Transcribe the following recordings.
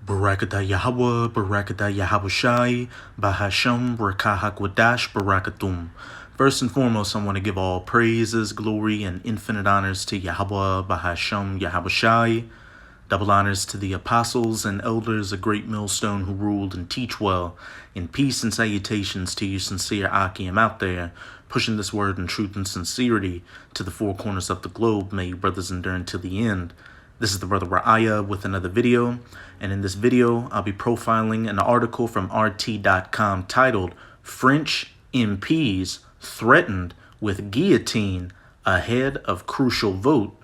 Barakatah Yahweh, Barakatah Yahabushai, Bahasham, Rakahakwadash, Barakatum. First and foremost, I want to give all praises, glory, and infinite honors to Yahweh, Bahasham, Yahabushai. Double honors to the apostles and elders, a great millstone who ruled and teach well. In peace and salutations to you sincere Akim out there, pushing this word in truth and sincerity to the four corners of the globe. May you brothers endure until the end. This is the brother Ra'aya with another video, and in this video, I'll be profiling an article from RT.com titled, French MPs Threatened with Guillotine Ahead of Crucial Vote.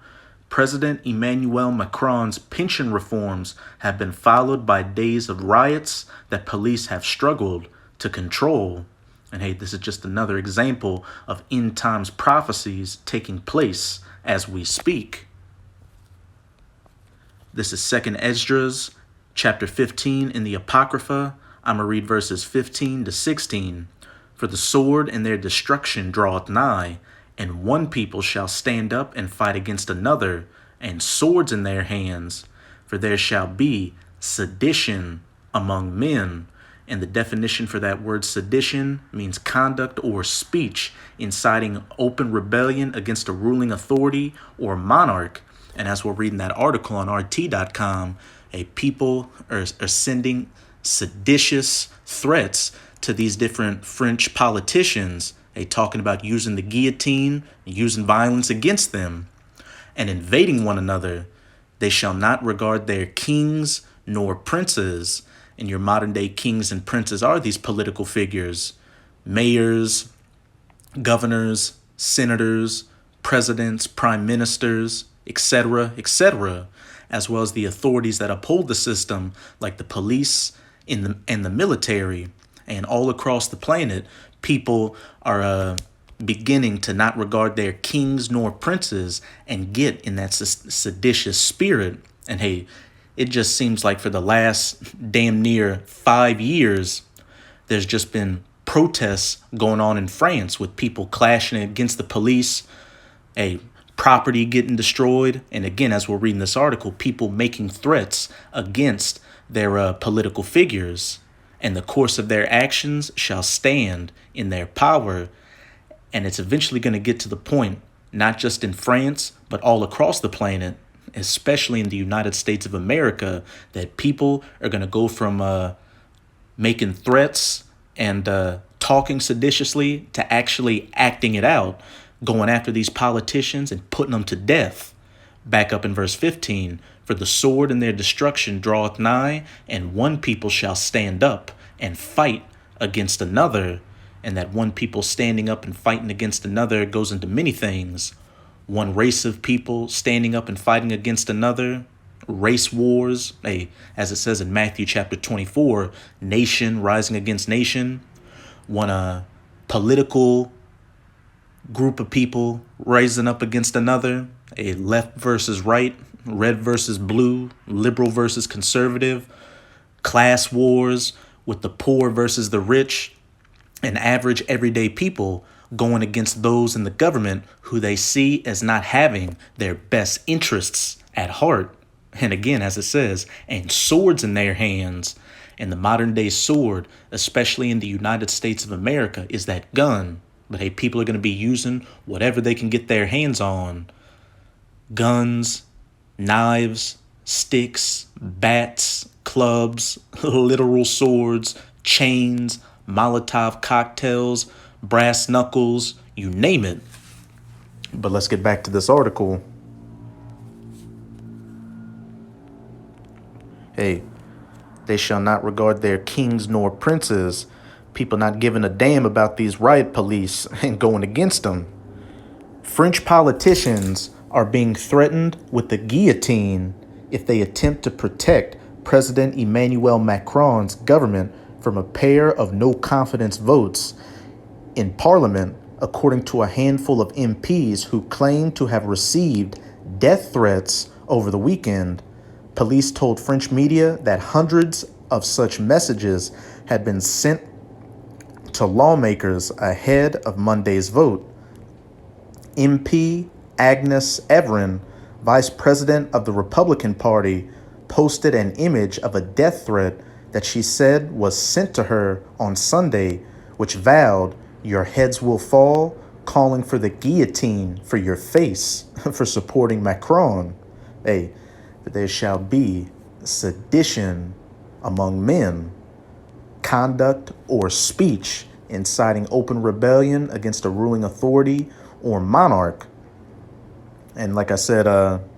President Emmanuel Macron's pension reforms have been followed by days of riots that police have struggled to control. And hey, this is just another example of end times prophecies taking place as we speak. This is 2nd Esdras, chapter 15 in the Apocrypha. I'm going to read verses 15 to 16. For the sword and their destruction draweth nigh, and one people shall stand up and fight against another, and swords in their hands. For there shall be sedition among men. And the definition for that word sedition means conduct or speech inciting open rebellion against a ruling authority or monarch. And as we're reading that article on RT.com, people are sending seditious threats to these different French politicians, talking about using the guillotine, using violence against them, and invading one another. They shall not regard their kings nor princes. And your modern day kings and princes are these political figures, mayors, governors, senators, presidents, prime ministers, etc., etc., as well as the authorities that uphold the system, like the police and the military. And all across the planet, people are beginning to not regard their kings nor princes and get in that seditious spirit. And hey, it just seems like for the last damn near 5 years, there's just been protests going on in France with people clashing against the police, property getting destroyed. And again, as we're reading this article, people making threats against their political figures. And the course of their actions shall stand in their power. And it's eventually going to get to the point, not just in France, but all across the planet, especially in the United States of America, that people are going to go from making threats and talking seditiously to actually acting it out, going after these politicians and putting them to death. Back up in verse 15, for the sword and their destruction draweth nigh, and one people shall stand up and fight against another. And that one people standing up and fighting against another goes into many things. One race of people standing up and fighting against another, race wars, as it says in Matthew chapter 24, nation rising against nation. One political group of people rising up against another, a left versus right, red versus blue, liberal versus conservative, class wars with the poor versus the rich, and average everyday people going against those in the government who they see as not having their best interests at heart. And again, as it says, and swords in their hands. And the modern day sword, especially in the United States of America, is that gun. But hey, people are going to be using whatever they can get their hands on. Guns, knives, sticks, bats, clubs, literal swords, chains, Molotov cocktails, brass knuckles, you name it. But let's get back to this article. They shall not regard their kings nor princes. People not giving a damn about these riot police and going against them. French politicians are being threatened with the guillotine if they attempt to protect President Emmanuel Macron's government from a pair of no-confidence votes in Parliament, according to a handful of MPs who claim to have received death threats over the weekend. Police told French media that hundreds of such messages had been sent to lawmakers ahead of Monday's vote. MP Agnes Evren, vice president of the Republican Party, posted an image of a death threat that she said was sent to her on Sunday, which vowed, "Your heads will fall," calling for the guillotine for your face for supporting Macron. Hey, there shall be sedition among men, conduct or speech inciting open rebellion against a ruling authority or monarch. And like I said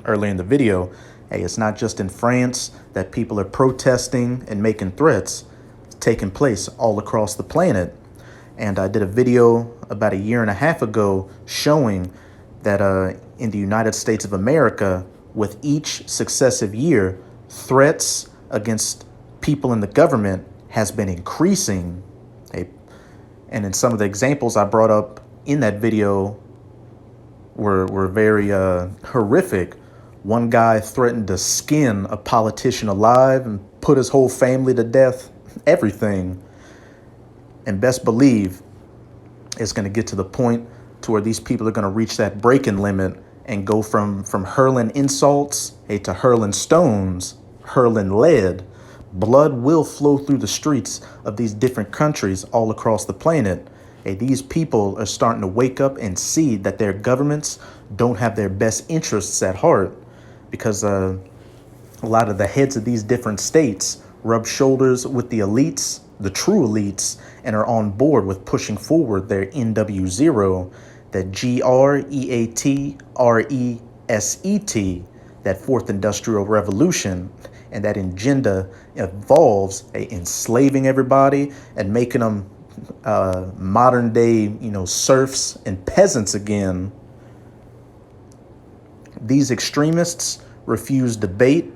earlier in the video, hey, it's not just in France that people are protesting and making threats. It's taking place all across the planet. And I did a video about a year and a half ago showing that in the United States of America, with each successive year, threats against people in the government has been increasing. And in some of the examples I brought up in that video were very horrific. One guy threatened to skin a politician alive and put his whole family to death, everything. And best believe it's going to get to the point to where these people are going to reach that breaking limit and go from hurling insults to hurling stones, hurling lead. Blood will flow through the streets of these different countries all across the planet. These people are starting to wake up and see that their governments don't have their best interests at heart, because a lot of the heads of these different states rub shoulders with the elites, the true elites, and are on board with pushing forward their NW0, that GREATRESET, that fourth industrial revolution. And that agenda involves enslaving everybody and making them modern day, serfs and peasants again. These extremists refuse debate,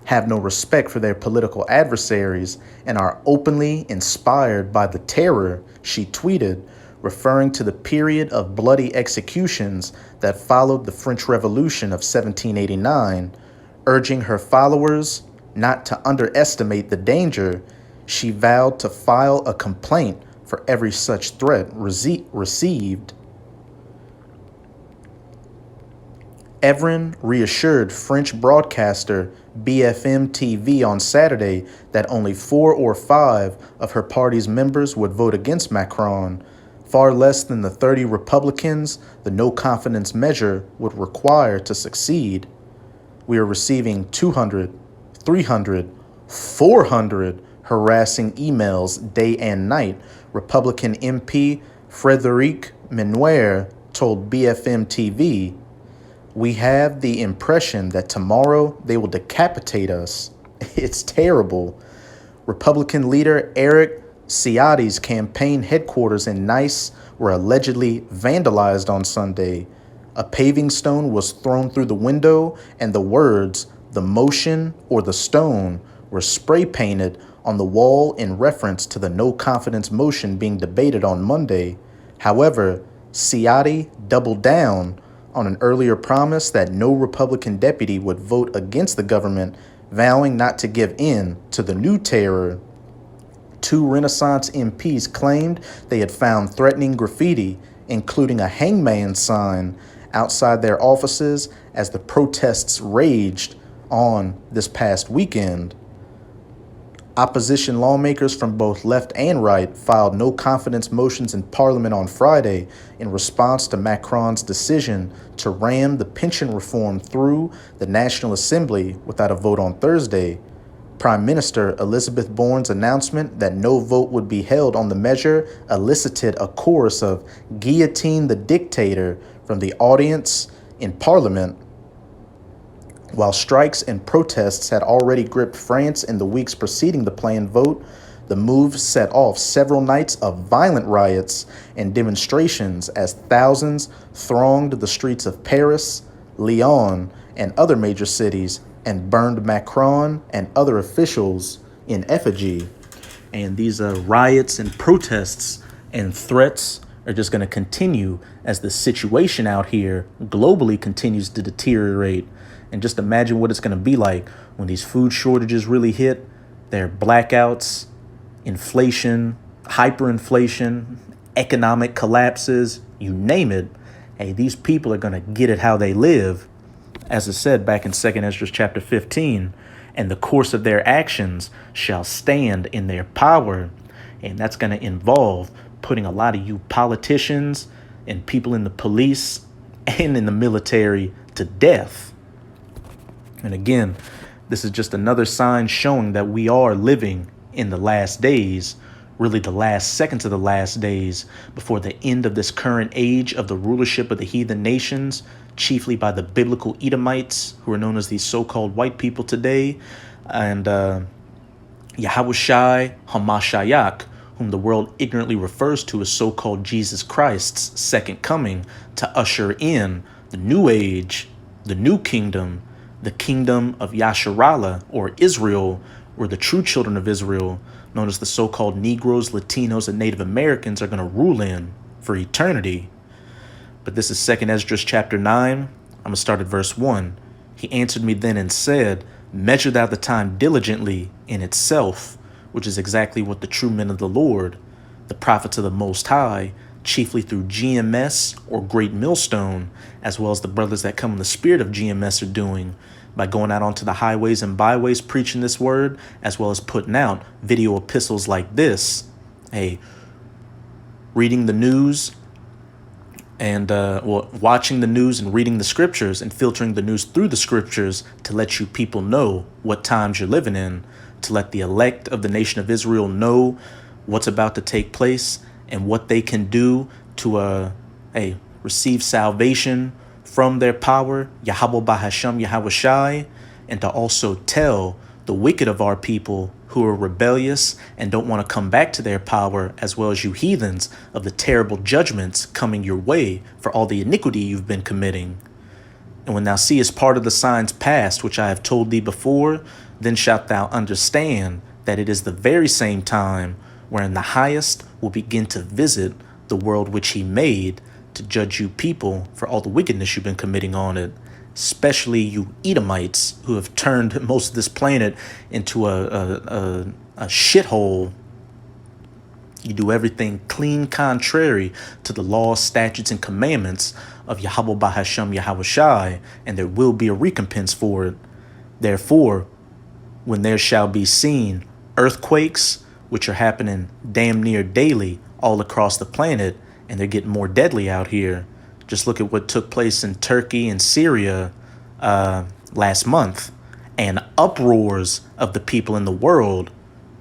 have no respect for their political adversaries, and are openly inspired by the terror, she tweeted, referring to the period of bloody executions that followed the French Revolution of 1789, urging her followers not to underestimate the danger. She vowed to file a complaint for every such threat received. Evren reassured French broadcaster BFM TV on Saturday that only 4 or 5 of her party's members would vote against Macron, far less than the 30 Republicans the no-confidence measure would require to succeed. We are receiving 200, 300, 400 harassing emails day and night, Republican MP Frédéric Menuire told BFM TV. We have the impression that tomorrow they will decapitate us. It's terrible. Republican leader Eric Ciotti's campaign headquarters in Nice were allegedly vandalized on Sunday. A paving stone was thrown through the window, and the words, "the motion" or "the stone," were spray painted on the wall in reference to the no-confidence motion being debated on Monday. However, Ciotti doubled down on an earlier promise that no Republican deputy would vote against the government, vowing not to give in to the new terror. 2 Renaissance MPs claimed they had found threatening graffiti, including a hangman sign, outside their offices as the protests raged on this past weekend. Opposition lawmakers from both left and right filed no-confidence motions in Parliament on Friday in response to Macron's decision to ram the pension reform through the National Assembly without a vote on Thursday. Prime Minister Elizabeth Borne's announcement that no vote would be held on the measure elicited a chorus of "Guillotine the dictator" from the audience in Parliament. While strikes and protests had already gripped France in the weeks preceding the planned vote, the move set off several nights of violent riots and demonstrations as thousands thronged the streets of Paris, Lyon, and other major cities and burned Macron and other officials in effigy. And these riots and protests and threats are just going to continue as the situation out here globally continues to deteriorate. And just imagine what it's going to be like when these food shortages really hit. There are blackouts, inflation, hyperinflation, economic collapses, you name it. Hey, these people are going to get it how they live. As I said back in 2 Esdras chapter 15, and the course of their actions shall stand in their power. And that's going to involve putting a lot of you politicians and people in the police and in the military to death. And again, this is just another sign showing that we are living in the last days, really the last seconds of the last days before the end of this current age of the rulership of the heathen nations, chiefly by the biblical Edomites, who are known as these so-called white people today, and Yahushai Hamashiach, whom the world ignorantly refers to as so-called Jesus Christ's second coming, to usher in the new age, the new kingdom, the kingdom of Yasharallah, or Israel, where the true children of Israel, known as the so-called Negroes, Latinos, and Native Americans, are going to rule in for eternity. But this is 2nd Esdras chapter 9. I'm going to start at verse 1. He answered me then and said, measure thou the time diligently in itself, which is exactly what the true men of the Lord, the prophets of the Most High, chiefly through GMS or Great Millstone, as well as the brothers that come in the spirit of GMS are doing, by going out onto the highways and byways preaching this word, as well as putting out video epistles like this. Hey, reading the news and watching the news and reading the scriptures and filtering the news through the scriptures to let you people know what times you're living in, to let the elect of the nation of Israel know what's about to take place and what they can do to receive salvation from their power, Yahweh Bahasham Yahushai, and to also tell the wicked of our people who are rebellious and don't want to come back to their power, as well as you heathens, of the terrible judgments coming your way for all the iniquity you've been committing. And when thou seest part of the signs past, which I have told thee before, then shalt thou understand that it is the very same time wherein the highest will begin to visit the world which he made, to judge you people for all the wickedness you've been committing on it, especially you Edomites who have turned most of this planet into a shithole. You do everything clean contrary to the laws, statutes, and commandments of Yahweh Bahasham Yahushai, and there will be a recompense for it. Therefore, when there shall be seen earthquakes, which are happening damn near daily all across the planet, and they're getting more deadly out here. Just look at what took place in Turkey and Syria last month, and uproars of the people in the world,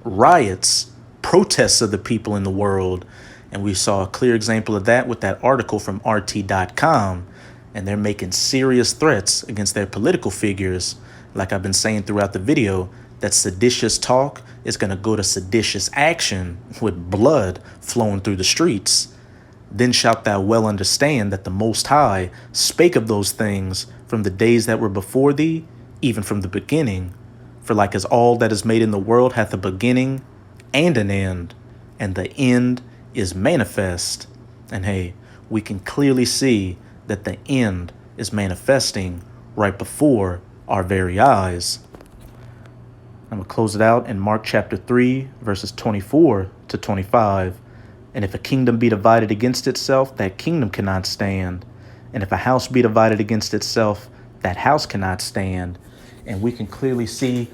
riots, protests of the people in the world. And we saw a clear example of that with that article from RT.com, and they're making serious threats against their political figures. Like I've been saying throughout the video, that seditious talk is going to go to seditious action with blood flowing through the streets. Then shalt thou well understand that the Most High spake of those things from the days that were before thee, even from the beginning. For like as all that is made in the world hath a beginning and an end, and the end is manifest. And hey, we can clearly see that the end is manifesting right before our very eyes. I'm going to close it out in Mark chapter 3, verses 24 to 25. And if a kingdom be divided against itself, that kingdom cannot stand. And if a house be divided against itself, that house cannot stand. And we can clearly see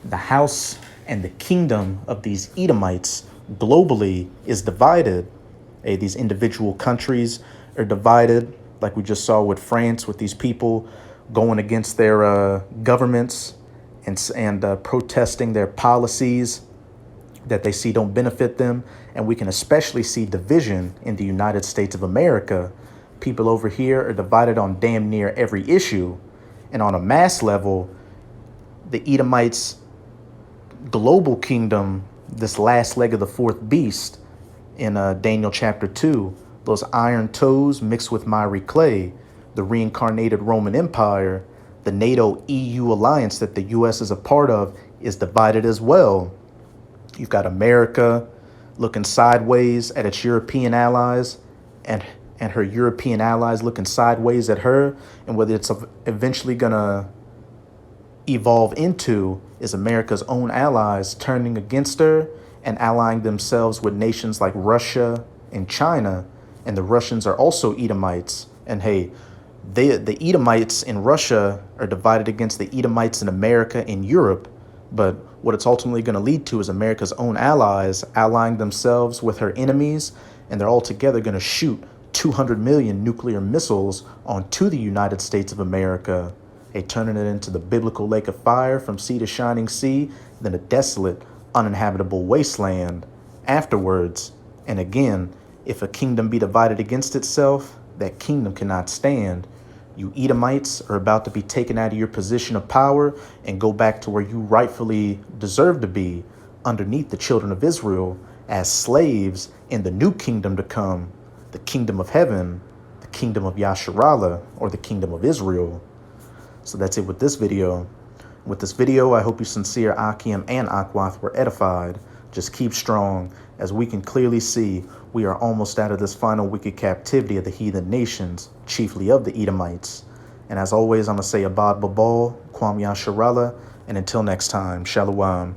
the house and the kingdom of these Edomites globally is divided. These individual countries are divided, like we just saw with France, with these people going against their governments and protesting their policies that they see don't benefit them. And we can especially see division in the United States of America. People over here are divided on damn near every issue. And on a mass level, the Edomites' global kingdom, this last leg of the fourth beast in Daniel chapter 2, those iron toes mixed with miry clay, the reincarnated Roman Empire, the NATO EU alliance that the U.S. is a part of, is divided as well. You've got America looking sideways at its European allies, and her European allies looking sideways at her. And whether it's eventually going to evolve into is America's own allies turning against her and allying themselves with nations like Russia and China. And the Russians are also Edomites. And hey, the Edomites in Russia are divided against the Edomites in America and Europe. But what it's ultimately going to lead to is America's own allies allying themselves with her enemies, and they're all together going to shoot 200 million nuclear missiles onto the United States of America, turning it into the biblical lake of fire from sea to shining sea, then a desolate, uninhabitable wasteland afterwards. And again, if a kingdom be divided against itself, that kingdom cannot stand. You Edomites are about to be taken out of your position of power and go back to where you rightfully deserve to be, underneath the children of Israel, as slaves in the new kingdom to come, the kingdom of heaven, the kingdom of Yasharallah, or the kingdom of Israel. So that's it with this video. With this video, I hope you sincere Akim and Akwath were edified. Just keep strong. As we can clearly see, we are almost out of this final wicked captivity of the heathen nations, chiefly of the Edomites. And as always, I'm going to say Abad Babal, Kwam Yasharallah, and until next time, Shalom.